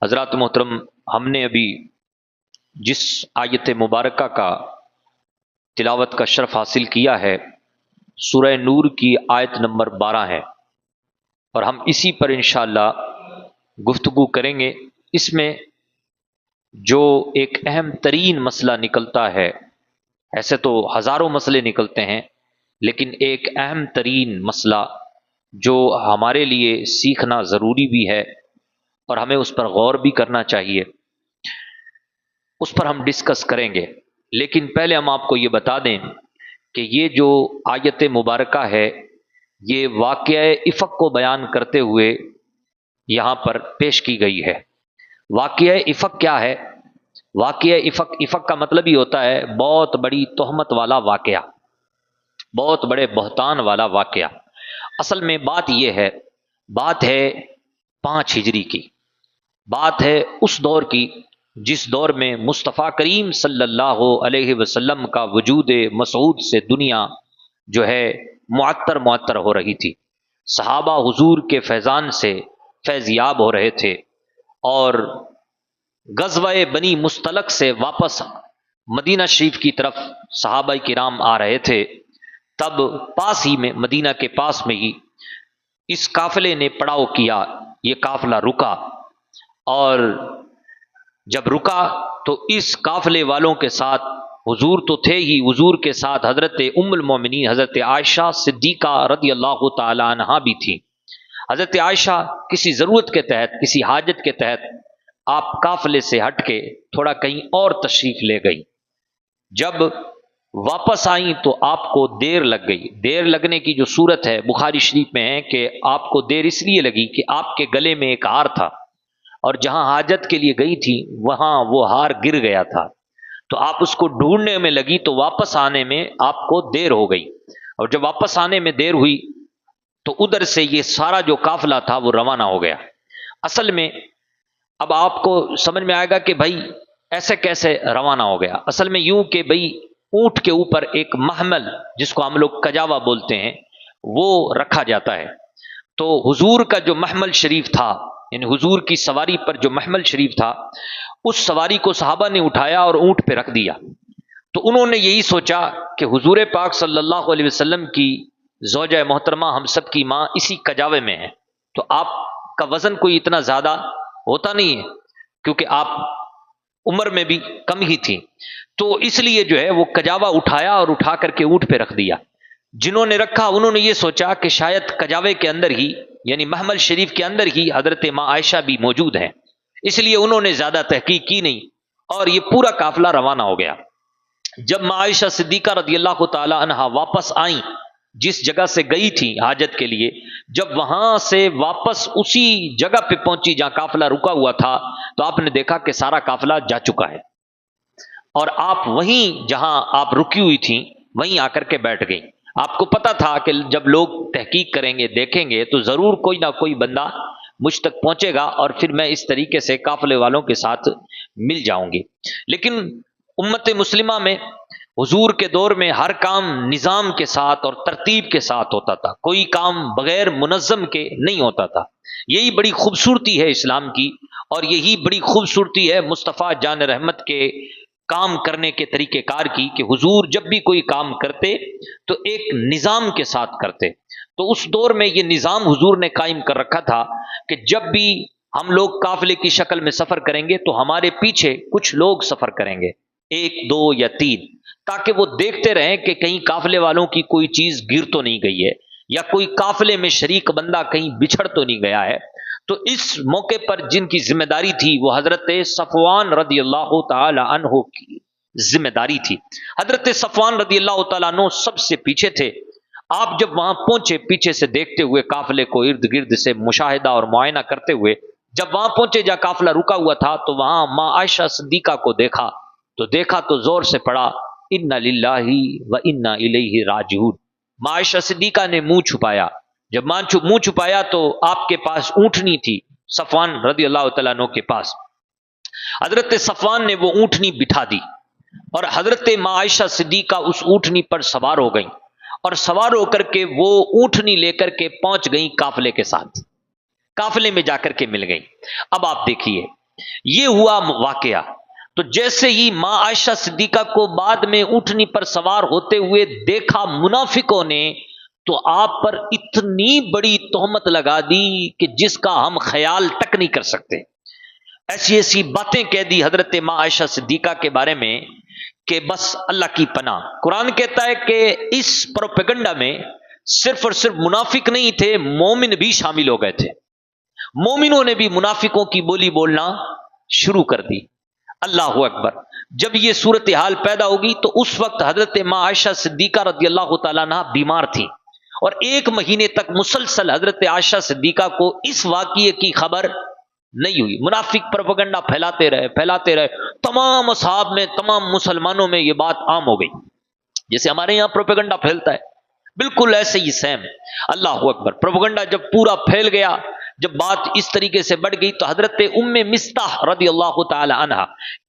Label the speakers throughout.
Speaker 1: حضرات محترم، ہم نے ابھی جس آیت مبارکہ کا تلاوت کا شرف حاصل کیا ہے، سورہ نور کی آیت نمبر 12 ہے، اور ہم اسی پر انشاءاللہ گفتگو کریں گے۔ اس میں جو ایک اہم ترین مسئلہ نکلتا ہے، ایسے تو ہزاروں مسئلے نکلتے ہیں، لیکن ایک اہم ترین مسئلہ جو ہمارے لیے سیکھنا ضروری بھی ہے اور ہمیں اس پر غور بھی کرنا چاہیے، اس پر ہم ڈسکس کریں گے۔ لیکن پہلے ہم آپ کو یہ بتا دیں کہ یہ جو آیت مبارکہ ہے، یہ واقعہ افق کو بیان کرتے ہوئے یہاں پر پیش کی گئی ہے۔ واقعہ افق کیا ہے؟ واقعہ افق کا مطلب ہی ہوتا ہے بہت بڑی تہمت والا واقعہ، بہت بڑے بہتان والا واقعہ۔ اصل میں بات یہ ہے، بات ہے 5 ہجری کی، بات ہے اس دور کی جس دور میں مصطفیٰ کریم صلی اللہ علیہ وسلم کا وجود مسعود سے دنیا جو ہے معطر ہو رہی تھی۔ صحابہ حضور کے فیضان سے فیض یاب ہو رہے تھے، اور غزوہ بنی مستلق سے واپس مدینہ شریف کی طرف صحابہ کرام آ رہے تھے۔ تب پاس ہی میں، مدینہ کے پاس میں ہی اس قافلے نے پڑاؤ کیا، یہ قافلہ رکا، اور جب رکا تو اس قافلے والوں کے ساتھ حضور تو تھے ہی، حضور کے ساتھ حضرت ام المومنین حضرت عائشہ صدیقہ رضی اللہ تعالی عنہا بھی تھی۔ حضرت عائشہ کسی ضرورت کے تحت، کسی حاجت کے تحت آپ قافلے سے ہٹ کے تھوڑا کہیں اور تشریف لے گئی۔ جب واپس آئیں تو آپ کو دیر لگ گئی۔ دیر لگنے کی جو صورت ہے بخاری شریف میں ہے کہ آپ کو دیر اس لیے لگی کہ آپ کے گلے میں ایک ہار تھا، اور جہاں حاجت کے لیے گئی تھی وہاں وہ ہار گر گیا تھا، تو آپ اس کو ڈھونڈنے میں لگی، تو واپس آنے میں آپ کو دیر ہو گئی، اور جب واپس آنے میں دیر ہوئی تو ادھر سے یہ سارا جو قافلہ تھا وہ روانہ ہو گیا۔ اصل میں اب آپ کو سمجھ میں آئے گا کہ بھائی ایسے کیسے روانہ ہو گیا۔ اصل میں یوں کہ بھائی اونٹ کے اوپر ایک محمل، جس کو ہم لوگ کجاوا بولتے ہیں، وہ رکھا جاتا ہے۔ تو حضور کا جو محمل شریف تھا، یعنی حضور کی سواری پر جو محمل شریف تھا، اس سواری کو صحابہ نے اٹھایا اور اونٹ پہ رکھ دیا۔ تو انہوں نے یہی سوچا کہ حضور پاک صلی اللہ علیہ وسلم کی زوجہ محترمہ ہم سب کی ماں اسی کجاوے میں ہے، تو آپ کا وزن کوئی اتنا زیادہ ہوتا نہیں ہے، کیونکہ آپ عمر میں بھی کم ہی تھی، تو اس لیے جو ہے وہ کجاوا اٹھایا اور اٹھا کر کے اونٹ پہ رکھ دیا۔ جنہوں نے رکھا انہوں نے یہ سوچا کہ شاید کجاوے کے اندر ہی، یعنی محمل شریف کے اندر ہی حضرت ماں عائشہ بھی موجود ہیں، اس لیے انہوں نے زیادہ تحقیق کی نہیں، اور یہ پورا قافلہ روانہ ہو گیا۔ جب ماں عائشہ صدیقہ رضی اللہ تعالی عنہا واپس آئیں، جس جگہ سے گئی تھی حاجت کے لیے، جب وہاں سے واپس اسی جگہ پہ پہنچی جہاں قافلہ رکا ہوا تھا، تو آپ نے دیکھا کہ سارا قافلہ جا چکا ہے، اور آپ وہیں جہاں آپ رکی ہوئی تھیں وہیں آ کر کے بیٹھ گئی۔ آپ کو پتا تھا کہ جب لوگ تحقیق کریں گے، دیکھیں گے، تو ضرور کوئی نہ کوئی بندہ مجھ تک پہنچے گا، اور پھر میں اس طریقے سے قافلے والوں کے ساتھ مل جاؤں گی۔ لیکن امت مسلمہ میں حضور کے دور میں ہر کام نظام کے ساتھ اور ترتیب کے ساتھ ہوتا تھا، کوئی کام بغیر منظم کے نہیں ہوتا تھا۔ یہی بڑی خوبصورتی ہے اسلام کی، اور یہی بڑی خوبصورتی ہے مصطفیٰ جان رحمت کے کام کرنے کے طریقہ کار کی، کہ حضور جب بھی کوئی کام کرتے تو ایک نظام کے ساتھ کرتے۔ تو اس دور میں یہ نظام حضور نے قائم کر رکھا تھا کہ جب بھی ہم لوگ قافلے کی شکل میں سفر کریں گے تو ہمارے پیچھے کچھ لوگ سفر کریں گے، 1 2 یا 3، تاکہ وہ دیکھتے رہیں کہ کہیں قافلے والوں کی کوئی چیز گر تو نہیں گئی ہے، یا کوئی قافلے میں شریک بندہ کہیں بچھڑ تو نہیں گیا ہے۔ تو اس موقع پر جن کی ذمہ داری تھی وہ حضرت صفوان رضی اللہ تعالی عنہ کی ذمہ داری تھی۔ حضرت صفوان رضی اللہ تعالیٰ عنہ سب سے پیچھے تھے۔ آپ جب وہاں پہنچے، پیچھے سے دیکھتے ہوئے قافلے کو ارد گرد سے مشاہدہ اور معائنہ کرتے ہوئے، جب وہاں پہنچے جہاں قافلہ رکا ہوا تھا، تو وہاں ماں عائشہ صدیقہ کو دیکھا، تو زور سے پڑا انا للہ و انا الیہ راجعون۔ ماں عائشہ صدیقہ نے منہ چھپایا۔ جب منہ چھپایا تو آپ کے پاس اونٹنی تھی، صفوان رضی اللہ تعالیٰ عنہ کے پاس۔ حضرت صفوان نے وہ اونٹنی بٹھا دی، اور حضرت ماں عائشہ صدیقہ اس اونٹنی پر سوار ہو گئیں، اور سوار ہو کر کے وہ اونٹنی لے کر کے پہنچ گئیں قافلے کے ساتھ، قافلے میں جا کر کے مل گئیں۔ اب آپ دیکھیے یہ ہوا واقعہ۔ تو جیسے ہی ماں عائشہ صدیقہ کو بعد میں اونٹنی پر سوار ہوتے ہوئے دیکھا منافقوں نے، تو آپ پر اتنی بڑی تہمت لگا دی کہ جس کا ہم خیال تک نہیں کر سکتے۔ ایسی ایسی باتیں کہہ دی حضرت ماں عائشہ صدیقہ کے بارے میں کہ بس اللہ کی پناہ۔ قرآن کہتا ہے کہ اس پروپیگنڈا میں صرف اور صرف منافق نہیں تھے، مومن بھی شامل ہو گئے تھے۔ مومنوں نے بھی منافقوں کی بولی بولنا شروع کر دی۔ اللہ اکبر۔ جب یہ صورتحال پیدا ہوگی تو اس وقت حضرت ماں عائشہ صدیقہ رضی اللہ تعالیٰ عنہ بیمار تھی، اور 1 مہینے تک مسلسل حضرت عائشہ صدیقہ کو اس واقعے کی خبر نہیں ہوئی۔ منافق پروپیگنڈا پھیلاتے رہے، تمام اصحاب میں، تمام مسلمانوں میں یہ بات عام ہو گئی، جیسے ہمارے یہاں پروپیگنڈا پھیلتا ہے، بالکل ایسے ہی سیم۔ اللہ اکبر۔ پروپیگنڈا جب پورا پھیل گیا، جب بات اس طریقے سے بڑھ گئی، تو حضرت ام مستح رضی اللہ تعالی عنہ،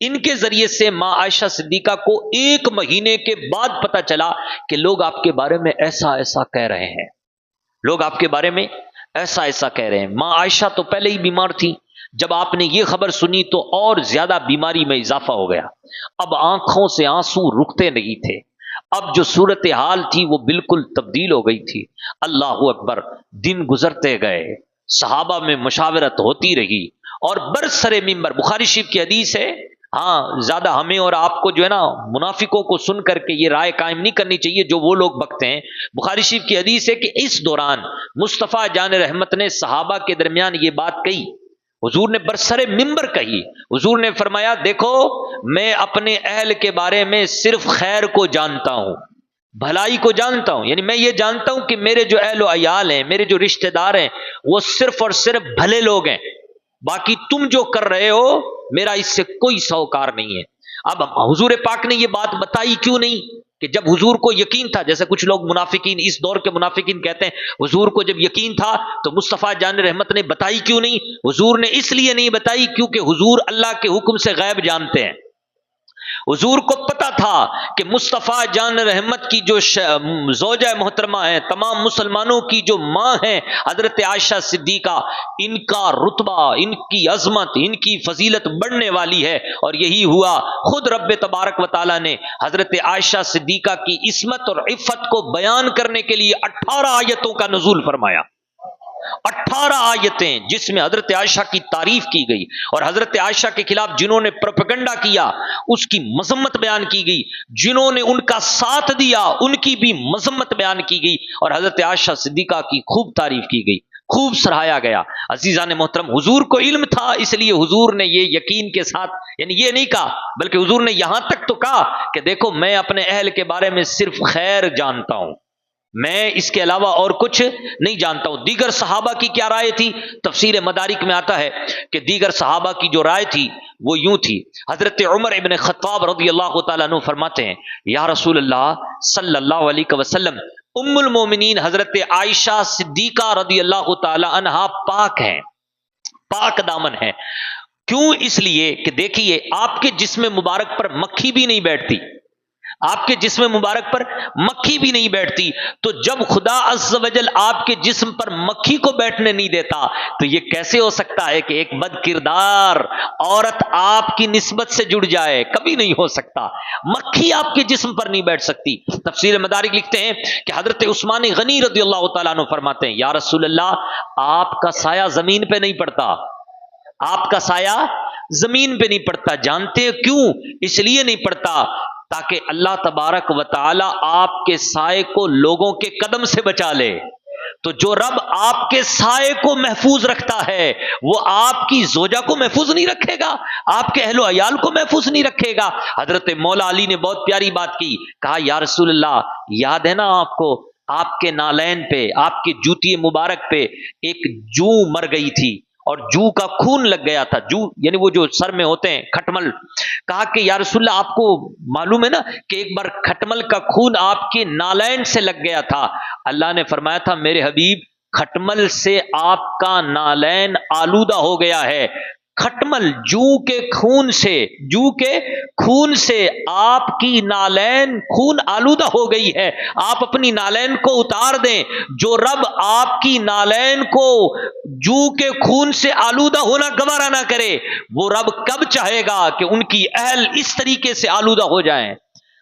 Speaker 1: ان کے ذریعے سے ماں عائشہ صدیقہ کو 1 مہینے کے بعد پتا چلا کہ لوگ آپ کے بارے میں ایسا ایسا کہہ رہے ہیں، لوگ آپ کے بارے میں ایسا ایسا کہہ رہے ہیں۔ ماں عائشہ تو پہلے ہی بیمار تھی، جب آپ نے یہ خبر سنی تو اور زیادہ بیماری میں اضافہ ہو گیا۔ اب آنکھوں سے آنسو رکتے نہیں تھے، اب جو صورتحال تھی وہ بالکل تبدیل ہو گئی تھی۔ اللہ اکبر۔ دن گزرتے گئے، صحابہ میں مشاورت ہوتی رہی، اور برسر ممبر، بخاری شریف کی حدیث ہے، ہاں زیادہ ہمیں اور آپ کو جو ہے نا منافقوں کو سن کر کے یہ رائے قائم نہیں کرنی چاہیے جو وہ لوگ بکتے ہیں۔ بخاری شریف کی حدیث ہے کہ اس دوران مصطفیٰ جان رحمت نے صحابہ کے درمیان یہ بات کہی، حضور نے برسر ممبر کہی۔ حضور نے فرمایا، دیکھو میں اپنے اہل کے بارے میں صرف خیر کو جانتا ہوں، بھلائی کو جانتا ہوں، یعنی میں یہ جانتا ہوں کہ میرے جو اہل و عیال ہیں، میرے جو رشتہ دار ہیں، وہ صرف اور صرف بھلے لوگ ہیں، باقی تم جو کر رہے ہو میرا اس سے کوئی سروکار نہیں ہے۔ اب حضور پاک نے یہ بات بتائی کیوں نہیں کہ جب حضور کو یقین تھا، جیسے کچھ لوگ منافقین، اس دور کے منافقین کہتے ہیں حضور کو جب یقین تھا تو مصطفیٰ جان رحمت نے بتائی کیوں نہیں؟ حضور نے اس لیے نہیں بتائی کیونکہ حضور اللہ کے حکم سے غیب جانتے ہیں۔ حضور کو پتا تھا کہ مصطفیٰ جان رحمت کی جو زوجہ محترمہ ہیں، تمام مسلمانوں کی جو ماں ہیں حضرت عائشہ صدیقہ، ان کا رتبہ، ان کی عظمت، ان کی فضیلت بڑھنے والی ہے، اور یہی ہوا۔ خود رب تبارک و تعالیٰ نے حضرت عائشہ صدیقہ کی عصمت اور عفت کو بیان کرنے کے لیے 18 آیتوں کا نزول فرمایا۔ 18 آیتیں جس میں حضرت عائشہ کی تعریف کی گئی، اور حضرت عائشہ کے خلاف جنہوں نے پروپیگنڈا کیا اس کی مذمت بیان کی گئی، جنہوں نے ان کا ساتھ دیا ان کی بھی مذمت بیان کی گئی، اور حضرت عائشہ صدیقہ کی خوب تعریف کی گئی، خوب سراہایا گیا۔ عزیزان محترم، حضور کو علم تھا، اس لیے حضور نے یہ یقین کے ساتھ، یعنی یہ نہیں کہا، بلکہ حضور نے یہاں تک تو کہا کہ دیکھو میں اپنے اہل کے بارے میں صرف خیر جانتا ہوں، میں اس کے علاوہ اور کچھ نہیں جانتا ہوں۔ دیگر صحابہ کی کیا رائے تھی؟ تفسیر مدارک میں آتا ہے کہ دیگر صحابہ کی جو رائے تھی وہ یوں تھی۔ حضرت عمر ابن خطاب رضی اللہ تعالیٰ عنہ فرماتے ہیں، یا رسول اللہ صلی اللہ علیہ وسلم، ام المومنین حضرت عائشہ صدیقہ رضی اللہ تعالیٰ عنہ پاک ہیں، پاک دامن ہیں۔ کیوں؟ اس لیے کہ دیکھیے آپ کے جسم مبارک پر مکھی بھی نہیں بیٹھتی، آپ کے جسم مبارک پر مکھی بھی نہیں بیٹھتی، تو جب خدا عز و جل آپ کے جسم پر مکھی کو بیٹھنے نہیں دیتا تو یہ کیسے ہو سکتا ہے کہ ایک بد کردار عورت آپ کی نسبت سے جڑ جائے؟ کبھی نہیں ہو سکتا، مکھی آپ کے جسم پر نہیں بیٹھ سکتی۔ تفسیر مدارک لکھتے ہیں کہ حضرت عثمان غنی رضی اللہ تعالیٰ عنہ فرماتے ہیں، یا رسول اللہ آپ کا سایہ زمین پہ نہیں پڑتا، آپ کا سایہ زمین پہ نہیں پڑتا۔ جانتے ہیں کیوں؟ اس لیے نہیں پڑتا تاکہ اللہ تبارک و تعالی آپ کے سائے کو لوگوں کے قدم سے بچا لے۔ تو جو رب آپ کے سائے کو محفوظ رکھتا ہے وہ آپ کی زوجہ کو محفوظ نہیں رکھے گا، آپ کے اہل و عیال کو محفوظ نہیں رکھے گا۔ حضرت مولا علی نے بہت پیاری بات کی، کہا یا رسول اللہ یاد ہے نا آپ کو، آپ کے نالین پہ، آپ کے جوتی مبارک پہ ایک جو مر گئی تھی اور جو کا خون لگ گیا تھا، جو یعنی وہ جو سر میں ہوتے ہیں کھٹمل۔ کہا کہ یا رسول اللہ آپ کو معلوم ہے نا کہ ایک بار کھٹمل کا خون آپ کے نالین سے لگ گیا تھا۔ اللہ نے فرمایا تھا میرے حبیب کھٹمل سے آپ کا نالین آلودہ ہو گیا ہے، کھٹمل جو کے خون سے آپ کی نالین خون آلودہ ہو گئی ہے، آپ اپنی نالین کو اتار دیں۔ جو رب آپ کی نالین کو جو کے خون سے آلودہ ہونا گوارا نہ کرے، وہ رب کب چاہے گا کہ ان کی اہل اس طریقے سے آلودہ ہو جائیں؟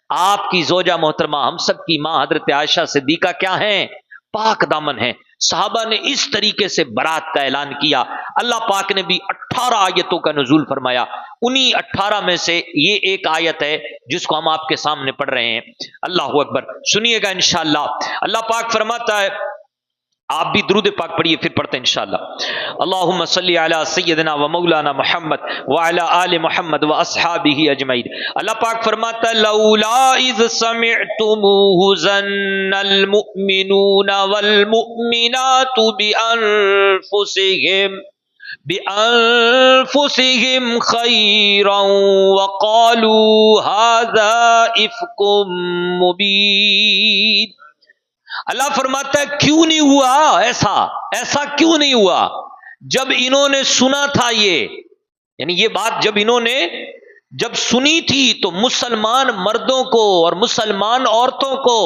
Speaker 1: آپ کی زوجہ محترمہ، ہم سب کی ماں حضرت عائشہ صدیقہ کیا ہیں؟ پاک دامن ہیں۔ صحابہ نے اس طریقے سے برات کا اعلان کیا۔ اللہ پاک نے بھی 18 آیتوں کا نزول فرمایا۔ انہی 18 میں سے یہ ایک آیت ہے جس کو ہم آپ کے سامنے پڑھ رہے ہیں۔ اللہ اکبر، سنیے گا انشاءاللہ۔ اللہ پاک فرماتا ہے، آپ بھی درود پاک پڑھیے، پھر پڑھتے ہیں انشاءاللہ۔ اللہم صلی علی سیدنا و مولانا محمد وعلی آل محمد و اصحابہ اجمعین۔ اللہ پاک فرماتا ہے، لولا اذ سمعتموہ ظن المؤمنون والمؤمنات بأنفسهم خیرا وقالوا هذا افک مبین۔ اللہ فرماتا ہے کیوں نہیں ہوا ایسا کیوں نہیں ہوا جب انہوں نے سنا تھا یعنی یہ بات جب سنی تھی تو مسلمان مردوں کو اور مسلمان عورتوں کو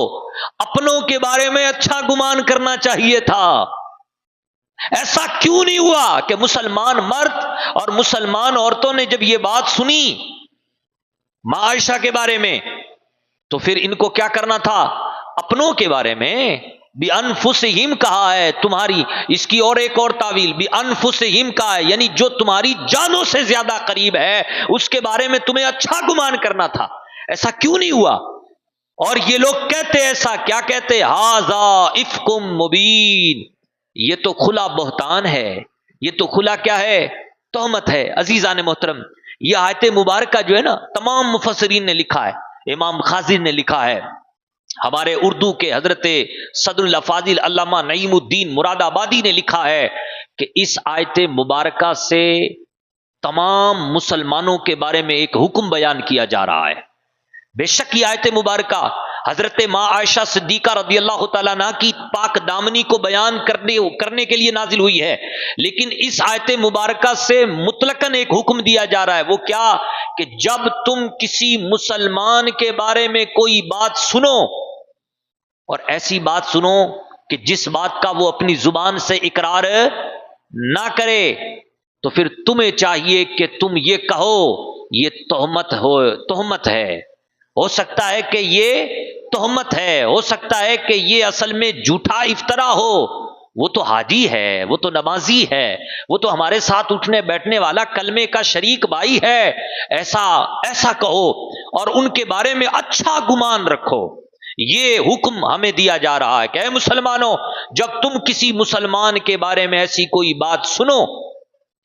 Speaker 1: اپنوں کے بارے میں اچھا گمان کرنا چاہیے تھا۔ ایسا کیوں نہیں ہوا کہ مسلمان مرد اور مسلمان عورتوں نے جب یہ بات سنی ماں عائشہ کے بارے میں تو پھر ان کو کیا کرنا تھا؟ اپنوں کے بارے میں بِأَنفُسِهِمْ کہا ہے، تمہاری اس کی اور ایک اور تعویل بِأَنفُسِهِمْ کہا ہے، یعنی جو تمہاری جانوں سے زیادہ قریب ہے اس کے بارے میں تمہیں اچھا گمان کرنا تھا۔ ایسا کیوں نہیں ہوا؟ اور یہ لوگ کہتے ایسا کیا کہتے؟ ہَذَا إِفْكٌ مُبِينٌ، یہ تو کھلا بہتان ہے، یہ تو کھلا کیا ہے؟ تہمت ہے۔ عزیزان محترم، یہ آیت مبارکہ جو ہے نا، تمام مفسرین نے لکھا ہے، امام خازن نے لکھا ہے، ہمارے اردو کے حضرت صدر الافاضل علامہ نعیم الدین مراد آبادی نے لکھا ہے کہ اس آیت مبارکہ سے تمام مسلمانوں کے بارے میں ایک حکم بیان کیا جا رہا ہے۔ بے شک یہ آیت مبارکہ حضرت ماں عائشہ صدیقہ رضی اللہ تعالیٰ عنہ کی پاک دامنی کو بیان کرنے کے لیے نازل ہوئی ہے، لیکن اس آیت مبارکہ سے مطلقاً ایک حکم دیا جا رہا ہے۔ وہ کیا؟ کہ جب تم کسی مسلمان کے بارے میں کوئی بات سنو اور ایسی بات سنو کہ جس بات کا وہ اپنی زبان سے اقرار نہ کرے، تو پھر تمہیں چاہیے کہ تم یہ کہو یہ تہمت ہے۔ ہو سکتا ہے کہ یہ تہمت ہے، ہو سکتا ہے کہ یہ اصل میں جھوٹا افطرا ہو، وہ تو حاجی ہے، وہ تو نمازی ہے، وہ تو ہمارے ساتھ اٹھنے بیٹھنے والا کلمے کا شریک بھائی ہے، ایسا کہو اور ان کے بارے میں اچھا گمان رکھو۔ یہ حکم ہمیں دیا جا رہا ہے کہ اے مسلمانوں، جب تم کسی مسلمان کے بارے میں ایسی کوئی بات سنو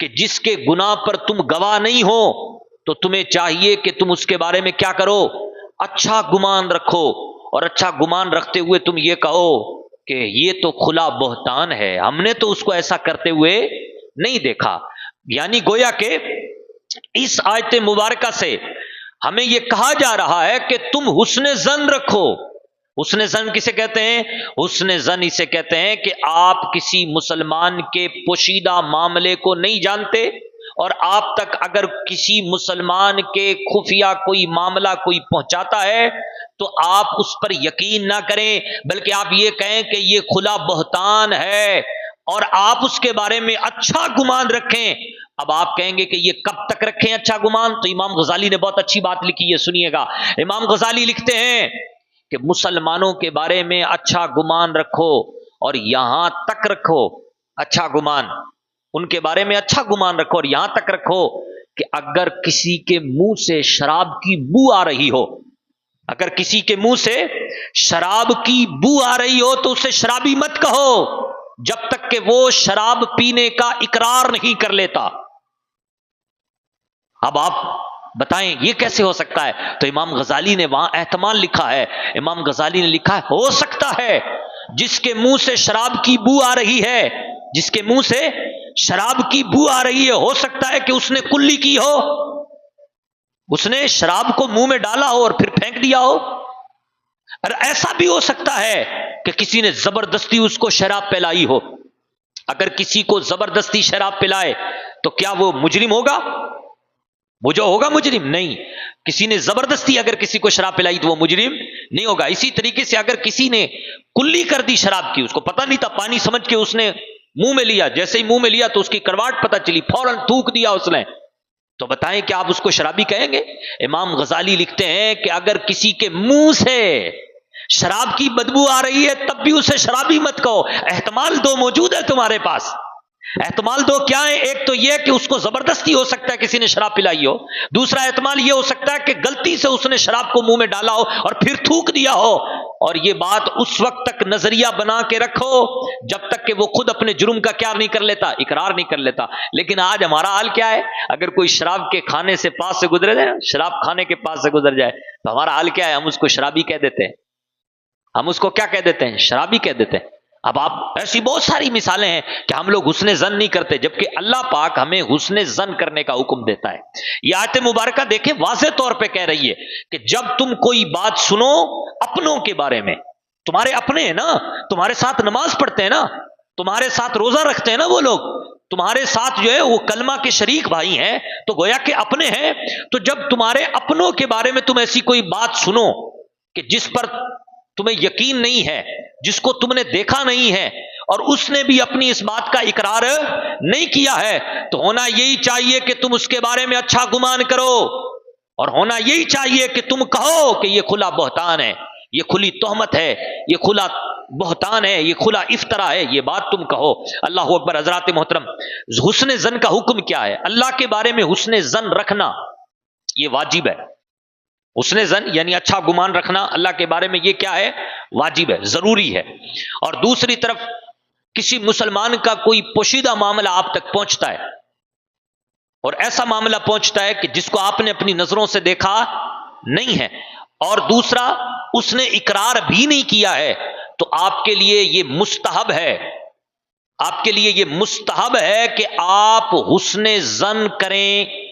Speaker 1: کہ جس کے گناہ پر تم گواہ نہیں ہو، تو تمہیں چاہیے کہ تم اس کے بارے میں کیا کرو؟ اچھا گمان رکھو، اور اچھا گمان رکھتے ہوئے تم یہ کہو کہ یہ تو کھلا بہتان ہے، ہم نے تو اس کو ایسا کرتے ہوئے نہیں دیکھا۔ یعنی گویا کہ اس آیت مبارکہ سے ہمیں یہ کہا جا رہا ہے کہ تم حسن ظن رکھو۔ حسن ظن کسے کہتے ہیں؟ حسن ظن اسے کہتے ہیں کہ آپ کسی مسلمان کے پوشیدہ معاملے کو نہیں جانتے، اور آپ تک اگر کسی مسلمان کے خفیہ کوئی معاملہ کوئی پہنچاتا ہے تو آپ اس پر یقین نہ کریں، بلکہ آپ یہ کہیں کہ یہ کھلا بہتان ہے، اور آپ اس کے بارے میں اچھا گمان رکھیں۔ اب آپ کہیں گے کہ یہ کب تک رکھیں اچھا گمان؟ تو امام غزالی نے بہت اچھی بات لکھی ہے، سنیے گا۔ امام غزالی لکھتے ہیں کہ مسلمانوں کے بارے میں اچھا گمان رکھو، اور یہاں تک رکھو اچھا گمان، ان کے بارے میں اچھا گمان رکھو، اور یہاں تک رکھو کہ اگر کسی کے منہ سے شراب کی بو آ رہی ہو، اگر کسی کے منہ سے شراب کی بو آ رہی ہو تو اسے شرابی مت کہو جب تک کہ وہ شراب پینے کا اقرار نہیں کر لیتا۔ اب آپ بتائیں یہ کیسے ہو سکتا ہے؟ تو امام غزالی نے وہاں احتمال لکھا ہے، امام غزالی نے لکھا ہے ہو سکتا ہے جس کے منہ سے شراب کی بو آ رہی ہے، جس کے منہ سے شراب کی بو آ رہی ہے، ہو سکتا ہے کہ اس نے کلی کی ہو، اس نے شراب کو منہ میں ڈالا ہو اور پھر پھینک دیا ہو۔ اور ایسا بھی ہو سکتا ہے کہ کسی نے زبردستی اس کو شراب پلائی ہو۔ اگر کسی کو زبردستی شراب پلائے تو کیا وہ مجرم ہوگا؟ وہ جو ہوگا مجرم نہیں. کسی نے زبردستی اگر کسی کو شراب پلائی تو وہ مجرم نہیں ہوگا. اسی طریقے سے اگر کسی نے کلی کر دی شراب کی، اس کو پتہ نہیں تھا، پانی سمجھ کے اس نے منہ میں لیا، جیسے ہی منہ میں لیا تو اس کی کرواٹ پتہ چلی، فوراً تھوک دیا اس نے، تو بتائیں کہ آپ اس کو شرابی کہیں گے؟ امام غزالی لکھتے ہیں کہ اگر کسی کے منہ سے شراب کی بدبو آ رہی ہے تب بھی اسے شرابی مت کہو. احتمال دو موجود ہے تمہارے پاس. احتمال دو کیا ہے؟ ایک تو یہ کہ اس کو زبردستی ہو سکتا ہے کسی نے شراب پلائی ہو، دوسرا احتمال یہ ہو سکتا ہے کہ غلطی سے اس نے شراب کو منہ میں ڈالا ہو اور پھر تھوک دیا ہو. اور یہ بات اس وقت تک نظریہ بنا کے رکھو جب تک کہ وہ خود اپنے جرم کا کیا نہیں کر لیتا، اقرار نہیں کر لیتا. لیکن آج ہمارا حال کیا ہے؟ اگر کوئی شراب کے کھانے سے پاس سے گزرے جائے، شراب کھانے کے پاس سے گزر جائے تو ہمارا حال کیا ہے؟ ہم اس کو شرابی کہہ دیتے ہیں. ہم اس کو کیا کہہ دیتے ہیں؟ شرابی کہہ دیتے ہیں. اب آپ ایسی بہت ساری مثالیں ہیں کہ ہم لوگ حسن ظن نہیں کرتے، جبکہ اللہ پاک ہمیں حسن ظن کرنے کا حکم دیتا ہے. یہ آیت مبارکہ دیکھیں واضح طور پہ کہہ رہی ہے کہ جب تم کوئی بات سنو اپنوں کے بارے میں، تمہارے اپنے ہیں نا، تمہارے ساتھ نماز پڑھتے ہیں نا، تمہارے ساتھ روزہ رکھتے ہیں نا، وہ لوگ تمہارے ساتھ جو ہے وہ کلمہ کے شریک بھائی ہیں، تو گویا کہ اپنے ہیں. تو جب تمہارے اپنوں کے بارے میں تم ایسی کوئی بات سنو کہ جس پر تمہیں یقین نہیں ہے، جس کو تم نے دیکھا نہیں ہے، اور اس نے بھی اپنی اس بات کا اقرار نہیں کیا ہے، تو ہونا یہی چاہیے کہ تم اس کے بارے میں اچھا گمان کرو، اور ہونا یہی چاہیے کہ تم کہو کہ یہ کھلا بہتان ہے، یہ کھلی تہمت ہے، یہ کھلا بہتان ہے، یہ کھلا افطرا ہے. یہ بات تم کہو. اللہ اکبر. حضرات محترم، حسن ظن کا حکم کیا ہے؟ اللہ کے بارے میں حسن ظن رکھنا یہ واجب ہے. حسن ظن یعنی اچھا گمان رکھنا اللہ کے بارے میں، یہ کیا ہے؟ واجب ہے، ضروری ہے. اور دوسری طرف کسی مسلمان کا کوئی پوشیدہ معاملہ آپ تک پہنچتا ہے، اور ایسا معاملہ پہنچتا ہے کہ جس کو آپ نے اپنی نظروں سے دیکھا نہیں ہے، اور دوسرا اس نے اقرار بھی نہیں کیا ہے، تو آپ کے لیے یہ مستحب ہے، آپ کے لیے یہ مستحب ہے کہ آپ حسن ظن کریں،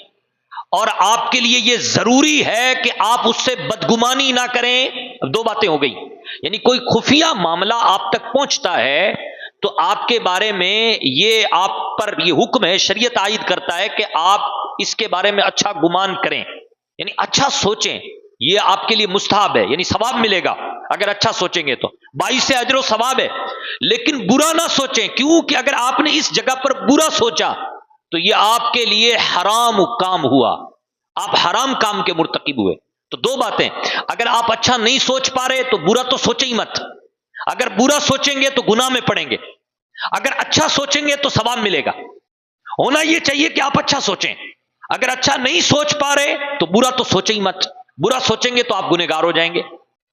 Speaker 1: اور آپ کے لیے یہ ضروری ہے کہ آپ اس سے بدگمانی نہ کریں. اب دو باتیں ہو گئی. یعنی کوئی خفیہ معاملہ آپ تک پہنچتا ہے تو آپ کے بارے میں یہ آپ پر یہ حکم ہے، شریعت عائد کرتا ہے کہ آپ اس کے بارے میں اچھا گمان کریں، یعنی اچھا سوچیں. یہ آپ کے لیے مستحب ہے، یعنی ثواب ملے گا اگر اچھا سوچیں گے، تو باعث اجر و ثواب ہے. لیکن برا نہ سوچیں، کیوں کہ اگر آپ نے اس جگہ پر برا سوچا تو یہ آپ کے لیے حرام کام ہوا، آپ حرام کام کے مرتکب ہوئے. تو دو باتیں، اگر آپ اچھا نہیں سوچ پا رہے تو برا تو سوچیں ہی مت. اگر برا سوچیں گے تو گناہ میں پڑیں گے، اگر اچھا سوچیں گے تو ثواب ملے گا. ہونا یہ چاہیے کہ آپ اچھا سوچیں. اگر اچھا نہیں سوچ پا رہے تو برا تو سوچیں ہی مت. برا سوچیں گے تو آپ گنہگار ہو جائیں گے.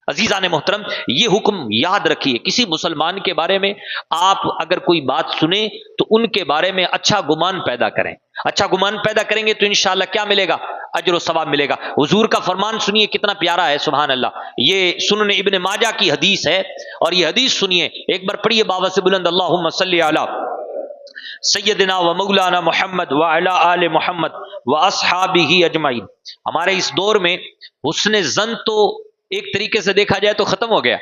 Speaker 1: عزیزان محترم، یہ حکم یاد رکھیے. کسی مسلمان کے بارے میں آپ اگر کوئی بات سنیں تو ان کے بارے میں اچھا گمان پیدا کریں. اچھا گمان پیدا کریں گے تو انشاءاللہ کیا ملے گا؟ اجر و ثواب ملے گا. حضور کا فرمان سنیے کتنا پیارا ہے، سبحان اللہ. یہ سنن ابن ماجہ کی حدیث ہے، اور یہ حدیث سنیے ایک بار پڑھیے باوت سے بلند، اللہم صلی علی سیدنا و مولانا محمد وعلی آل محمد و اصحابہ اجمعین. ہمارے اس دور میں حسن ظن تو ایک طریقے سے دیکھا جائے تو ختم ہو گیا.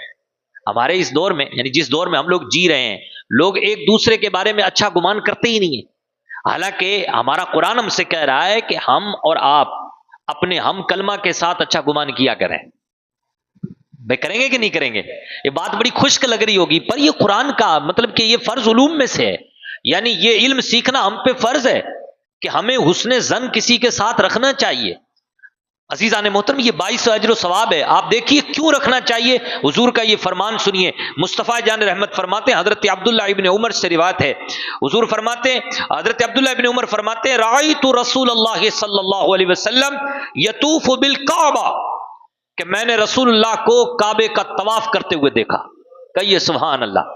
Speaker 1: ہمارے اس دور میں، یعنی جس دور میں ہم لوگ جی رہے ہیں، لوگ ایک دوسرے کے بارے میں اچھا گمان کرتے ہی نہیں ہیں. حالانکہ ہمارا قرآن ہم سے کہہ رہا ہے کہ ہم اور آپ اپنے ہم کلمہ کے ساتھ اچھا گمان کیا کریں. بھائی کریں گے کہ نہیں کریں گے؟ یہ بات بڑی خشک لگ رہی ہوگی، پر یہ قرآن کا مطلب کہ یہ فرض علوم میں سے ہے. یعنی یہ علم سیکھنا ہم پہ فرض ہے کہ ہمیں حسن ظن کسی کے ساتھ رکھنا چاہیے. عزیزان محترم، یہ باعث اجر و ثواب ہے. آپ دیکھیے کیوں رکھنا چاہیے. حضور کا یہ فرمان سنیے. مصطفیٰ جان رحمت فرماتے ہیں، حضرت عبداللہ ابن عمر سے روایت ہے، حضور فرماتے ہیں، حضرت عبداللہ ابن عمر فرماتے ہیں، رأیت رسول اللہ صلی اللہ علیہ وسلم یطوف بالکعبہ، کہ میں نے رسول اللہ کو کعبے کا طواف کرتے ہوئے دیکھا. کہیے سبحان اللہ.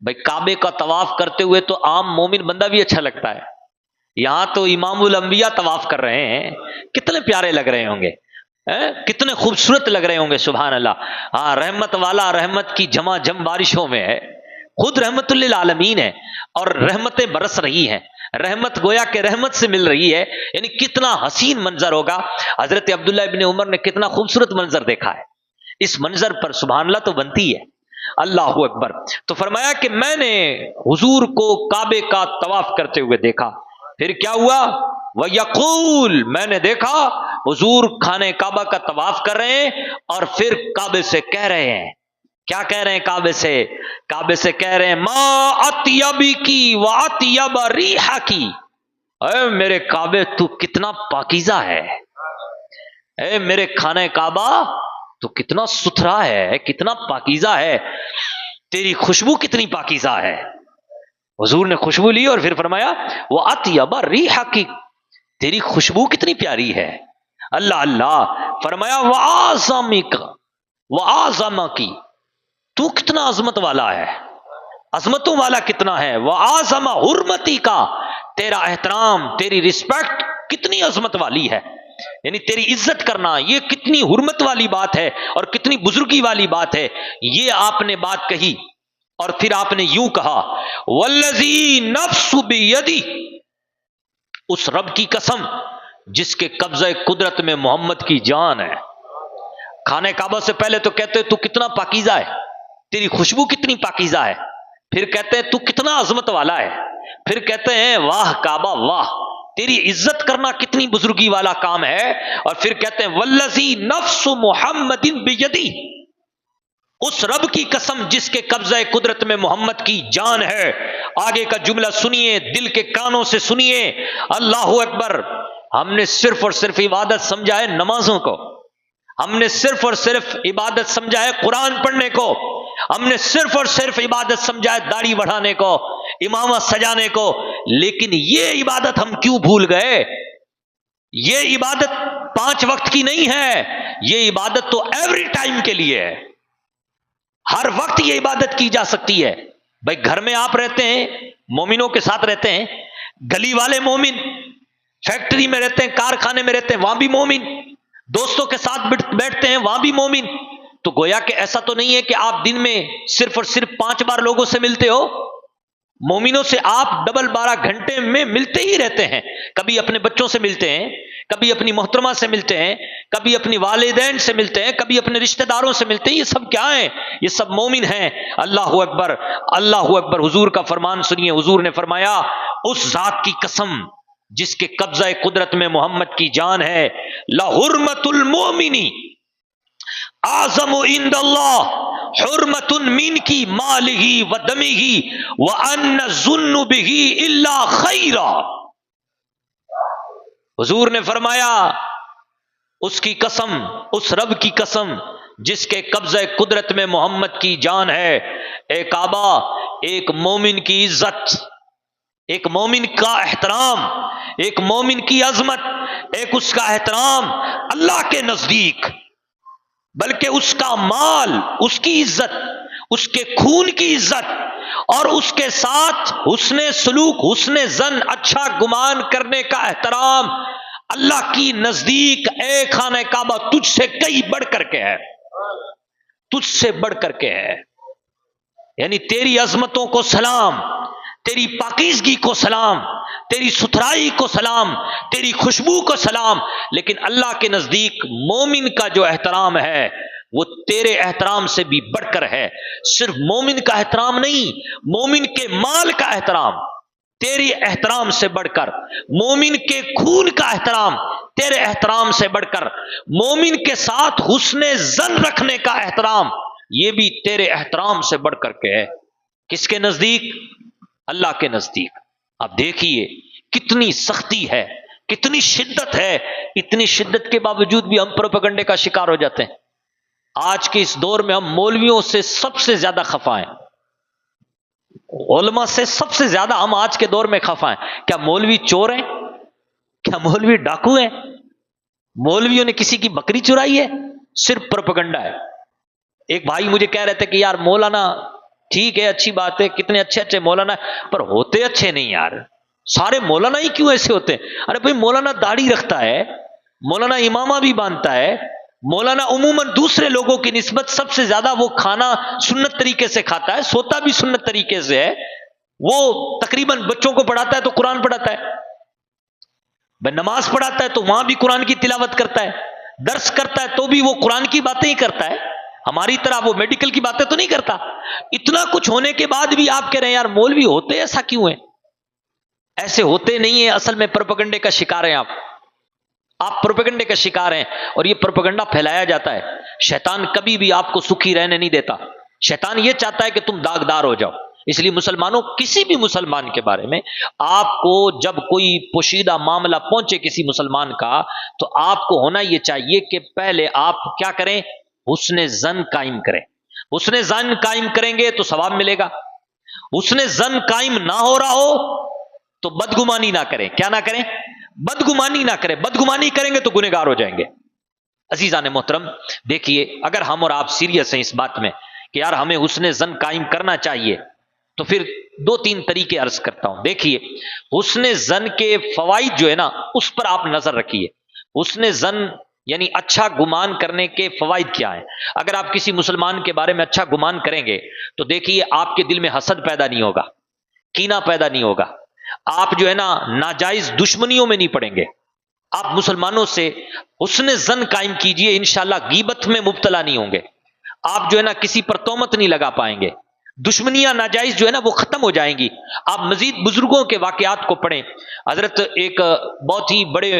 Speaker 1: بھائی کعبے کا طواف کرتے ہوئے تو عام مومن بندہ بھی اچھا لگتا ہے. یہاں تو امام الانبیاء طواف کر رہے ہیں، کتنے پیارے لگ رہے ہوں گے، کتنے خوبصورت لگ رہے ہوں گے. سبحان اللہ. ہاں، رحمت والا رحمت کی جمع جم بارشوں میں ہے، خود رحمت للعالمین ہے، اور رحمتیں برس رہی ہیں. رحمت گویا کہ رحمت سے مل رہی ہے. یعنی کتنا حسین منظر ہوگا. حضرت عبداللہ ابن عمر نے کتنا خوبصورت منظر دیکھا ہے. اس منظر پر سبحان اللہ تو بنتی ہے. اللہ اکبر. تو فرمایا کہ میں نے حضور کو کعبے کا طواف کرتے ہوئے دیکھا. پھر کیا ہوا؟ وَيَقُول، میں نے دیکھا حضور خانہ کعبہ کا طواف کر رہے ہیں اور پھر کعبے سے کہہ رہے ہیں، کیا کہہ رہے ہیں؟ کعبے سے کہہ رہے ہیں ما اطیبکی واطیب ریحکی، اے میرے کعبے تو کتنا پاکیزہ ہے، اے میرے خانہ کعبہ تو کتنا ستھرا ہے، کتنا پاکیزہ ہے، تیری خوشبو کتنی پاکیزہ ہے۔ حضور نے خوشبو لی اور پھر فرمایا واطیب ریحکی، تیری خوشبو کتنی پیاری ہے۔ اللہ اللہ، فرمایا وَأَعْظَمَكِ، تو کتنا عظمت والا ہے، عظمتوں والا کتنا ہے۔ وَأَعْظَمَ حُرْمَتِكَ کا، تیرا احترام، تیری رسپیکٹ کتنی عظمت والی ہے، یعنی تیری عزت کرنا یہ کتنی حرمت والی بات ہے اور کتنی بزرگی والی بات ہے۔ یہ آپ نے بات کہی اور پھر آپ نے یوں کہا وَالَّذِي نَفْسُ بِيَدِهِ، اس رب کی قسم جس کے قبضہ قدرت میں محمد کی جان ہے۔ خانہ کعبہ سے پہلے تو کہتے تو کتنا پاکیزہ ہے، تیری خوشبو کتنی پاکیزہ ہے، پھر کہتے ہیں تو کتنا عظمت والا ہے، پھر کہتے ہیں واہ کعبہ واہ، تیری عزت کرنا کتنی بزرگی والا کام ہے، اور پھر کہتے ہیں والذی نفس محمد بیدی، اس رب کی قسم جس کے قبضہ قدرت میں محمد کی جان ہے۔ آگے کا جملہ سنیے، دل کے کانوں سے سنیے، اللہ اکبر۔ ہم نے صرف اور صرف عبادت سمجھا ہے نمازوں کو، ہم نے صرف اور صرف عبادت سمجھا ہے قرآن پڑھنے کو، ہم نے صرف اور صرف عبادت سمجھا ہے داڑھی بڑھانے کو، امامہ سجانے کو، لیکن یہ عبادت ہم کیوں بھول گئے؟ یہ عبادت 5 وقت کی نہیں ہے، یہ عبادت تو ایوری ٹائم کے لیے ہے، ہر وقت یہ عبادت کی جا سکتی ہے۔ بھائی گھر میں آپ رہتے ہیں، مومنوں کے ساتھ رہتے ہیں، گلی والے مومن، فیکٹری میں رہتے ہیں، کارخانے میں رہتے ہیں، وہاں بھی مومن، دوستوں کے ساتھ بیٹھتے ہیں، وہاں بھی مومن۔ تو گویا کہ ایسا تو نہیں ہے کہ آپ دن میں صرف اور صرف 5 بار لوگوں سے ملتے ہو، مومنوں سے آپ ڈبل 12 گھنٹے میں ملتے ہی رہتے ہیں، کبھی اپنے بچوں سے ملتے ہیں، کبھی اپنی محترمہ سے ملتے ہیں، کبھی اپنی والدین سے ملتے ہیں، کبھی اپنے رشتہ داروں سے ملتے ہیں۔ یہ سب کیا ہیں؟ یہ سب مومن ہیں۔ اللہ اکبر، اللہ اکبر۔ حضور کا فرمان سنیے، حضور نے فرمایا اس ذات کی قسم جس کے قبضہ قدرت میں محمد کی جان ہے، لحرمت المؤمن اعظم عند اللہ حرمت من کی مالہ و دمہ وان نظن بہ الا خیرا۔ حضور نے فرمایا اس کی قسم، اس رب کی قسم جس کے قبضہ قدرت میں محمد کی جان ہے، اے کعبہ، ایک مومن کی عزت، ایک مومن کا احترام، ایک مومن کی عظمت، ایک اس کا احترام اللہ کے نزدیک، بلکہ اس کا مال، اس کی عزت، اس کے خون کی عزت، اور اس کے ساتھ حسن سلوک، حسن ظن، اچھا گمان کرنے کا احترام اللہ کی نزدیک اے خانہ کعبہ تجھ سے کئی بڑھ کر کے ہے، تجھ سے بڑھ کر کے ہے۔ یعنی تیری عظمتوں کو سلام، تیری پاکیزگی کو سلام، تیری ستھرائی کو سلام، تیری خوشبو کو سلام، لیکن اللہ کے نزدیک مومن کا جو احترام ہے وہ تیرے احترام سے بھی بڑھ کر ہے۔ صرف مومن کا احترام نہیں، مومن کے مال کا احترام تیری احترام سے بڑھ کر، مومن کے خون کا احترام تیرے احترام سے بڑھ کر، مومن کے ساتھ حسن ظن رکھنے کا احترام یہ بھی تیرے احترام سے بڑھ کر کے ہے۔ کس کے نزدیک؟ اللہ کے نزدیک۔ اب دیکھیے کتنی سختی ہے، کتنی شدت ہے، اتنی شدت کے باوجود بھی ہم پروپیگنڈے کا شکار ہو جاتے ہیں۔ آج کے اس دور میں ہم مولویوں سے سب سے زیادہ خفا ہیں، علماء سے سب سے زیادہ ہم آج کے دور میں خفا ہیں۔ کیا مولوی چور ہیں؟ کیا مولوی ڈاکو ہیں؟ مولویوں نے کسی کی بکری چرائی ہے؟ صرف پروپیگنڈا ہے۔ ایک بھائی مجھے کہہ رہے تھے کہ یار مولانا ٹھیک ہے، اچھی بات ہے، کتنے اچھے اچھے مولانا پر ہوتے اچھے نہیں یار، سارے مولانا ہی کیوں ایسے ہوتے ہیں؟ ارے بھائی مولانا داڑھی رکھتا ہے، مولانا امامہ بھی باندھتا ہے، مولانا عموماً دوسرے لوگوں کی نسبت سب سے زیادہ وہ کھانا سنت طریقے سے کھاتا ہے، سوتا بھی سنت طریقے سے ہے، وہ تقریباً بچوں کو پڑھاتا ہے تو قرآن پڑھاتا ہے، نماز پڑھاتا ہے تو وہاں بھی قرآن کی تلاوت کرتا ہے، درس کرتا ہے تو بھی وہ قرآن کی باتیں ہی کرتا ہے، ہماری طرح وہ میڈیکل کی باتیں تو نہیں کرتا۔ اتنا کچھ ہونے کے بعد بھی آپ کہہ رہے ہیں یار مولوی ہوتے ایسا کیوں ہے؟ ایسے ہوتے نہیں ہیں، اصل میں پروپیگنڈے کا شکار ہیں آپ پروپیگنڈے کا شکار ہیں، اور یہ پروپیگنڈا پھیلایا جاتا ہے۔ شیطان کبھی بھی آپ کو سکھی رہنے نہیں دیتا، شیطان یہ چاہتا ہے کہ تم داغدار ہو جاؤ۔ اس لیے مسلمانوں، کسی بھی مسلمان کے بارے میں آپ کو جب کوئی پوشیدہ معاملہ پہنچے کسی مسلمان کا، تو آپ کو ہونا یہ چاہیے کہ پہلے آپ کیا کریں؟ حسن ظن قائم کریں۔ حسن ظن قائم کریں گے تو ثواب ملے گا۔ حسن ظن قائم نہ ہو رہا ہو تو بدگمانی نہ کریں۔ کیا نہ کریں؟ بدگمانی نہ کریں۔ بدگمانی کریں گے تو گنہگار ہو جائیں گے۔ عزیزان محترم، دیکھیے، اگر ہم اور آپ سیریس ہیں اس بات میں کہ یار ہمیں حسن ظن قائم کرنا چاہیے، تو پھر دو تین طریقے عرض کرتا ہوں۔ دیکھیے، حسن ظن کے فوائد جو ہے نا، اس پر آپ نظر رکھیے۔ حسن ظن یعنی اچھا گمان کرنے کے فوائد کیا ہیں؟ اگر آپ کسی مسلمان کے بارے میں اچھا گمان کریں گے تو دیکھیے، آپ کے دل میں حسد پیدا نہیں ہوگا، کینہ پیدا نہیں ہوگا، آپ جو ہے نا ناجائز دشمنیوں میں نہیں پڑیں گے۔ آپ مسلمانوں سے حسن ظن قائم کیجئے، انشاءاللہ غیبت میں مبتلا نہیں ہوں گے۔ آپ جو ہے نا کسی پر تہمت نہیں لگا پائیں گے، دشمنیاں ناجائز جو ہے نا وہ ختم ہو جائیں گی۔ آپ مزید بزرگوں کے واقعات کو پڑھیں۔ حضرت ایک بہت ہی بڑے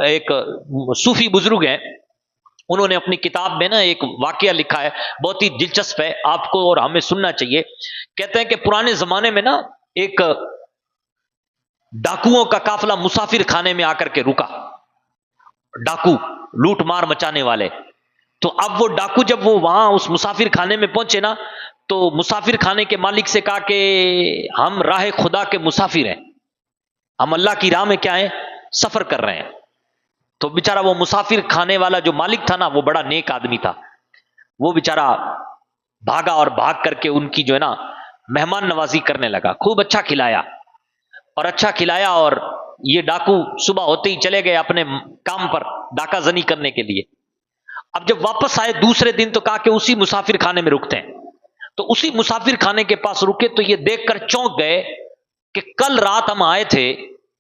Speaker 1: ایک صوفی بزرگ ہیں، انہوں نے اپنی کتاب میں نا ایک واقعہ لکھا ہے، بہت ہی دلچسپ ہے، آپ کو اور ہمیں سننا چاہیے۔ کہتے ہیں کہ پرانے زمانے میں نا ایک ڈاکوؤں کا قافلہ مسافر خانے میں آ کر کے رکا، ڈاکو لوٹ مار مچانے والے۔ تو اب وہ ڈاکو جب وہ وہاں اس مسافر خانے میں پہنچے نا، تو مسافر خانے کے مالک سے کہا کہ ہم راہ خدا کے مسافر ہیں، ہم اللہ کی راہ میں کیا ہیں؟ سفر کر رہے ہیں۔ تو بیچارہ وہ مسافر خانے والا جو مالک تھا نا، وہ بڑا نیک آدمی تھا، وہ بیچارہ بھاگا اور بھاگ کر کے ان کی جو ہے نا مہمان نوازی کرنے لگا، خوب اچھا کھلایا اور اچھا کھلایا، اور یہ ڈاکو صبح ہوتے ہی چلے گئے اپنے کام پر ڈاکہ زنی کرنے کے لیے۔ اب جب واپس آئے دوسرے دن تو کہا کہ اسی مسافر خانے میں رکتے ہیں۔ تو اسی مسافر خانے کے پاس رکے تو یہ دیکھ کر چونک گئے کہ کل رات ہم آئے تھے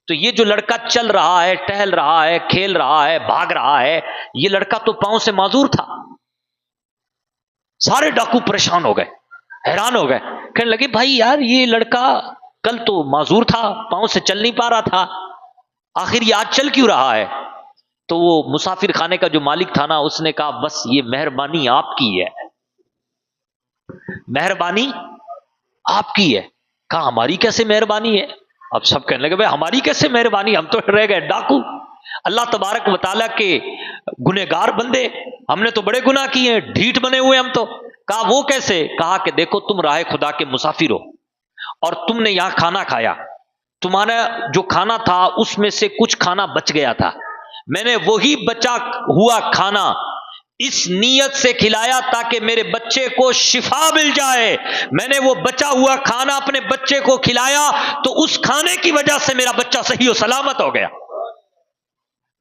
Speaker 1: تو یہ جو لڑکا چل رہا ہے، ٹہل رہا ہے، کھیل رہا ہے، بھاگ رہا ہے، یہ لڑکا تو پاؤں سے معذور تھا۔ سارے ڈاکو پریشان ہو گئے، حیران ہو گئے، کہنے لگے بھائی یار یہ لڑکا کل تو معذور تھا، پاؤں سے چل نہیں پا رہا تھا، آخر یہ آج چل کیوں رہا ہے؟ تو وہ مسافر خانے کا جو مالک تھا نا، اس نے کہا بس یہ مہربانی آپ کی ہے، مہربانی آپ کی ہے۔ کہا ہماری کیسے مہربانی ہے؟ اب سب کہنے لگے بھائی ہماری کیسے مہربانی، ہم تو رہ گئے ڈاکو، اللہ تبارک و تعالیٰ کے گنہگار بندے، ہم نے تو بڑے گناہ کیے ہیں، ڈھیٹ بنے ہوئے ہم تو۔ کہا وہ کیسے؟ کہا کہ دیکھو تم راہ خدا کے مسافر ہو اور تم نے یہاں کھانا کھایا، تمہارا جو کھانا تھا اس میں سے کچھ کھانا بچ گیا تھا، میں نے وہی بچا ہوا کھانا اس نیت سے کھلایا تاکہ میرے بچے کو شفا مل جائے، میں نے وہ بچا ہوا کھانا اپنے بچے کو کھلایا تو اس کھانے کی وجہ سے میرا بچہ صحیح و سلامت ہو گیا۔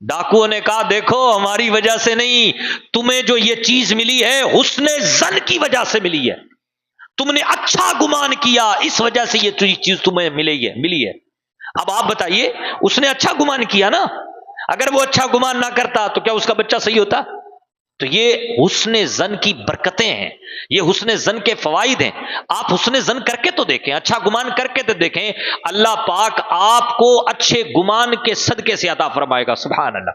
Speaker 1: ڈاکوؤں نے کہا دیکھو ہماری وجہ سے نہیں، تمہیں جو یہ چیز ملی ہے حسن ظن کی وجہ سے ملی ہے، تم نے اچھا گمان کیا، اس وجہ سے یہ چیز تمہیں ملی ہے۔ اب آپ بتائیے، اس نے اچھا گمان کیا نا، اگر وہ اچھا گمان نہ کرتا تو کیا اس کا بچہ صحیح ہوتا؟ تو یہ حسن ظن کی برکتیں ہیں، یہ حسن ظن کے فوائد ہیں۔ آپ حسن ظن کر کے تو دیکھیں، اچھا گمان کر کے تو دیکھیں، اللہ پاک آپ کو اچھے گمان کے صدقے سے عطا فرمائے گا۔ سبحان اللہ،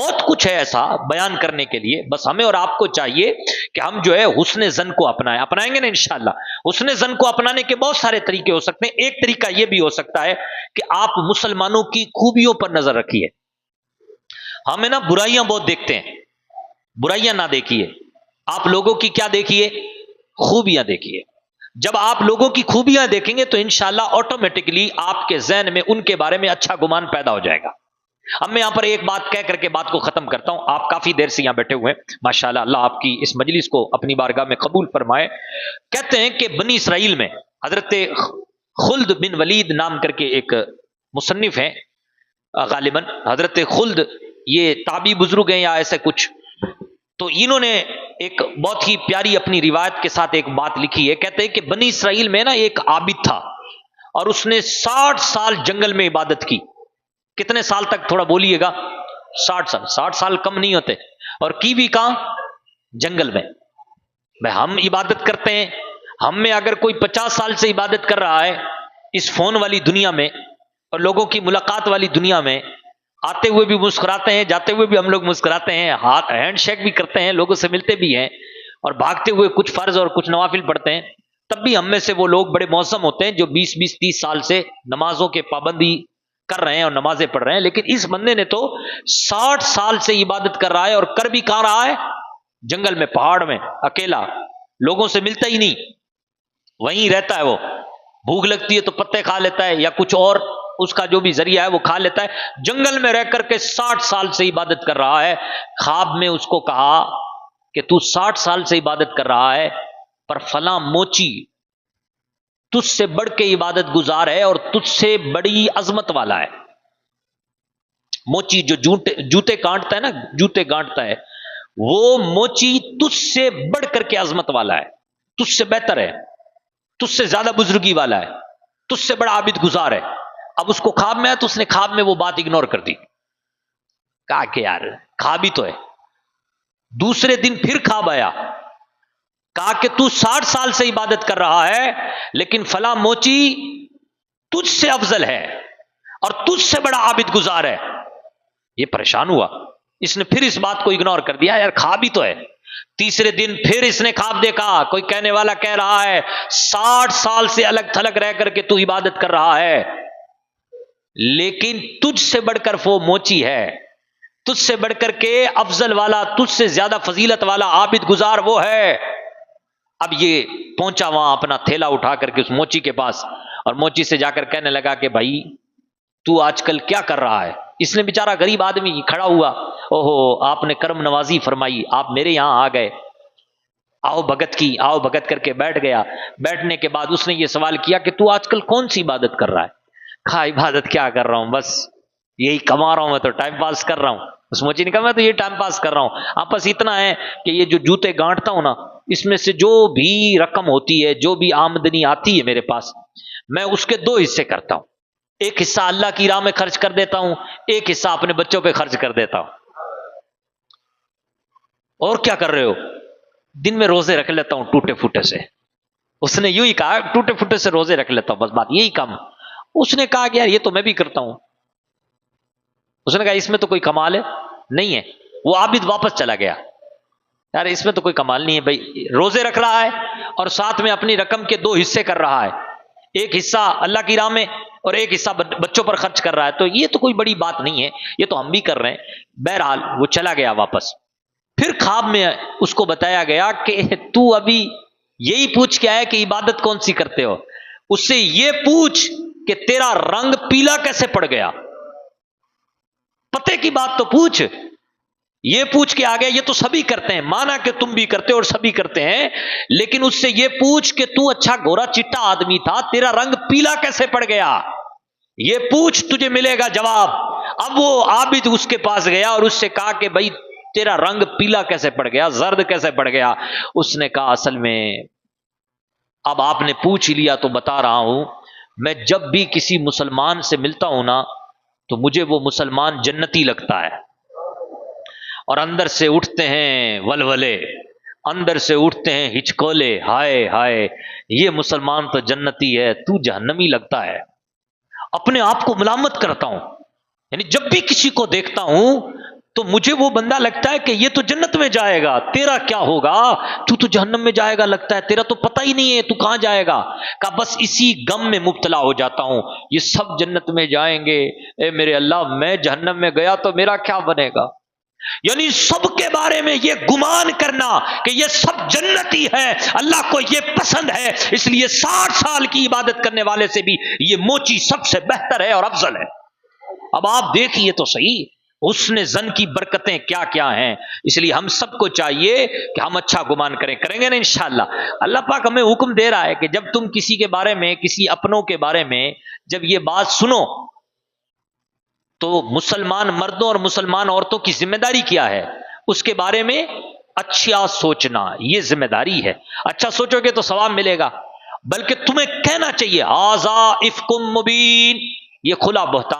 Speaker 1: بہت کچھ ہے ایسا بیان کرنے کے لیے، بس ہمیں اور آپ کو چاہیے کہ ہم جو ہے حسن ظن کو اپنائیں گے نا انشاءاللہ۔ حسن ظن کو اپنانے کے بہت سارے طریقے ہو سکتے ہیں۔ ایک طریقہ یہ بھی ہو سکتا ہے کہ آپ مسلمانوں کی خوبیوں پر نظر رکھیے۔ ہمیں نا برائیاں بہت دیکھتے ہیں، برائیاں نہ دیکھیے، آپ لوگوں کی کیا دیکھیے؟ خوبیاں دیکھیے۔ جب آپ لوگوں کی خوبیاں دیکھیں گے تو انشاءاللہ آٹومیٹکلی آپ کے ذہن میں ان کے بارے میں اچھا گمان پیدا ہو جائے گا۔ اب میں یہاں پر ایک بات کہہ کر کے بات کو ختم کرتا ہوں، آپ کافی دیر سے یہاں بیٹھے ہوئے ہیں، ماشاءاللہ اللہ آپ کی اس مجلس کو اپنی بارگاہ میں قبول فرمائے۔ کہتے ہیں کہ بنی اسرائیل میں حضرت خلد بن ولید نام کر کے ایک مصنف ہیں، غالباً حضرت خلد یہ تابعی بزرگ ہیں یا ایسے کچھ، تو انہوں نے ایک بہت ہی پیاری اپنی روایت کے ساتھ ایک بات لکھی ہے۔ کہتے ہیں کہ بنی اسرائیل میں نا ایک عابد تھا اور اس نے 60 سال جنگل میں عبادت کی۔ کتنے سال تک؟ تھوڑا بولیے گا۔ 60 سال۔ 60 سال کم نہیں ہوتے، اور کی بھی کہاں؟ جنگل میں۔ بھائی ہم عبادت کرتے ہیں، ہم میں اگر کوئی 50 سال سے عبادت کر رہا ہے اس فون والی دنیا میں، اور لوگوں کی ملاقات والی دنیا میں آتے ہوئے بھی مسکراتے ہیں، جاتے ہوئے بھی ہم لوگ مسکراتے ہیں، ہاتھ ہینڈ شیک بھی کرتے ہیں، لوگوں سے ملتے بھی ہیں، اور بھاگتے ہوئے کچھ فرض اور کچھ نوافل پڑھتے ہیں، تب بھی ہم میں سے وہ لوگ بڑے معظم ہوتے ہیں جو 20-20 30 سال سے نمازوں کے پابندی کر رہے ہیں اور نمازیں پڑھ رہے ہیں، لیکن اس بندے نے تو 60 سال سے عبادت کر رہا ہے، اور کر بھی کہاں رہا ہے؟ جنگل میں، پہاڑ میں، اکیلا، لوگوں سے ملتا ہی نہیں، وہیں رہتا ہے وہ، بھوک لگتی ہے تو پتے کھا لیتا ہے یا کچھ اور اس کا جو بھی ذریعہ ہے وہ کھا لیتا ہے، جنگل میں رہ کر کے 60 سال سے عبادت کر رہا ہے۔ خواب میں اس کو کہا کہ تو 60 سال سے عبادت کر رہا ہے، پر فلاں موچی تجھ سے بڑھ کے عبادت گزار ہے اور تجھ سے بڑی عظمت والا ہے۔ موچی جو جوتے گانٹتا ہے نا، جوتے گانٹتا ہے، وہ موچی تجھ سے بڑھ کر کے عظمت والا ہے، تجھ سے بہتر ہے، تجھ سے زیادہ بزرگی والا ہے، تجھ سے بڑا عابد گزار ہے۔ اب اس کو خواب میں آیا تو اس نے خواب میں وہ بات اگنور کر دی، کہا کہ یار خواب ہی تو ہے۔ دوسرے دن پھر خواب آیا، کہا کہ تو 60 سال سے عبادت کر رہا ہے لیکن فلاں موچی تجھ سے افضل ہے اور تجھ سے بڑا عابد گزار ہے۔ یہ پریشان ہوا، اس نے پھر اس بات کو اگنور کر دیا، یار خواب ہی تو ہے۔ تیسرے دن پھر اس نے خواب دیکھا، کوئی کہنے والا کہہ رہا ہے 60 سال سے الگ تھلگ رہ کر کے تو عبادت کر رہا ہے لیکن تجھ سے بڑھ کر وہ موچی ہے، تجھ سے بڑھ کر کے افضل والا، تجھ سے زیادہ فضیلت والا عابد گزار وہ ہے۔ اب یہ پہنچا وہاں اپنا تھیلا اٹھا کر کے اس موچی کے پاس، اور موچی سے جا کر کہنے لگا کہ بھائی تو آج کل کیا کر رہا ہے؟ اس نے بیچارہ غریب آدمی کھڑا ہوا، اوہو آپ نے کرم نوازی فرمائی، آپ میرے یہاں آ گئے، آؤ بھگت کی، آؤ بھگت کر کے بیٹھ گیا۔ بیٹھنے کے بعد اس نے یہ سوال کیا کہ تو آج کل کون سی عبادت کر رہا ہے؟ کہا عبادت کیا کر رہا ہوں، بس یہی کما رہا ہوں، میں تو ٹائم پاس کر رہا ہوں۔ اس موچی نے کہا میں تو یہ ٹائم پاس کر رہا ہوں، آپس اتنا ہے کہ یہ جو جوتے گانٹتا ہوں نا، اس میں سے جو بھی رقم ہوتی ہے، جو بھی آمدنی آتی ہے میرے پاس، میں اس کے 2 حصے کرتا ہوں، ایک حصہ اللہ کی راہ میں خرچ کر دیتا ہوں، ایک حصہ اپنے بچوں پہ خرچ کر دیتا ہوں۔ اور کیا کر رہے ہو؟ دن میں روزے رکھ لیتا ہوں ٹوٹے پھوٹے سے۔ اس نے یوں ہی کہا ٹوٹے پھوٹے سے روزے رکھ لیتا ہوں، بس بات یہی کام۔ اس نے کہا کہ یار یہ تو میں بھی کرتا ہوں۔ اس نے کہا اس میں تو کوئی کمال ہے نہیں ہے۔ وہ عابد واپس چلا گیا، یار اس میں تو کوئی کمال نہیں ہے بھائی، روزے رکھ رہا ہے اور ساتھ میں اپنی رقم کے 2 حصے کر رہا ہے، ایک حصہ اللہ کی راہ میں اور ایک حصہ بچوں پر خرچ کر رہا ہے، تو یہ تو کوئی بڑی بات نہیں ہے، یہ تو ہم بھی کر رہے ہیں۔ بہرحال وہ چلا گیا واپس۔ پھر خواب میں اس کو بتایا گیا کہ تو ابھی یہی پوچھ کے آیا کہ عبادت کون سی کرتے ہو، اس سے یہ پوچھ کہ تیرا رنگ پیلا کیسے پڑ گیا، پتے کی بات تو پوچھ۔ یہ پوچھ کے آ گیا یہ تو سبھی کرتے ہیں، مانا کہ تم بھی کرتے اور سبھی کرتے ہیں، لیکن اس سے یہ پوچھ کہ تو اچھا گورا چٹا آدمی تھا، تیرا رنگ پیلا کیسے پڑ گیا، یہ پوچھ تجھے ملے گا جواب۔ اب وہ عابد اس کے پاس گیا اور اس سے کہا کہ بھائی تیرا رنگ پیلا کیسے پڑ گیا، زرد کیسے پڑ گیا؟ اس نے کہا اصل میں اب آپ نے پوچھ لیا تو بتا رہا ہوں، میں جب بھی کسی مسلمان سے ملتا ہوں نا تو مجھے وہ مسلمان جنتی لگتا ہے، اور اندر سے اٹھتے ہیں ولولے، اندر سے اٹھتے ہیں ہچکولے، ہائے ہائے یہ مسلمان تو جنتی ہے، تو جہنمی لگتا ہے۔ اپنے آپ کو ملامت کرتا ہوں، یعنی جب بھی کسی کو دیکھتا ہوں تو مجھے وہ بندہ لگتا ہے کہ یہ تو جنت میں جائے گا، تیرا کیا ہوگا، تو جہنم میں جائے گا لگتا ہے، تیرا تو پتہ ہی نہیں ہے تو کہاں جائے گا۔ کہ بس اسی غم میں مبتلا ہو جاتا ہوں، یہ سب جنت میں جائیں گے، اے میرے اللہ میں جہنم میں گیا تو میرا کیا بنے گا؟ یعنی سب کے بارے میں یہ گمان کرنا کہ یہ سب جنتی ہے، اللہ کو یہ پسند ہے، اس لیے 60 سال کی عبادت کرنے والے سے بھی یہ موچی سب سے بہتر ہے اور افضل ہے۔ اب آپ دیکھیے تو صحیح حسن ظن کی برکتیں کیا کیا ہیں۔ اس لیے ہم سب کو چاہیے کہ ہم اچھا گمان کریں گے نا انشاءاللہ۔ اللہ پاک ہمیں حکم دے رہا ہے کہ جب تم کسی کے بارے میں، کسی اپنوں کے بارے میں جب یہ بات سنو تو مسلمان مردوں اور مسلمان عورتوں کی ذمہ داری کیا ہے، اس کے بارے میں اچھا سوچنا، یہ ذمہ داری ہے۔ اچھا سوچو گے تو ثواب ملے گا، بلکہ تمہیں کہنا چاہیے ھذا افک مبین، یہ کھلا بہتان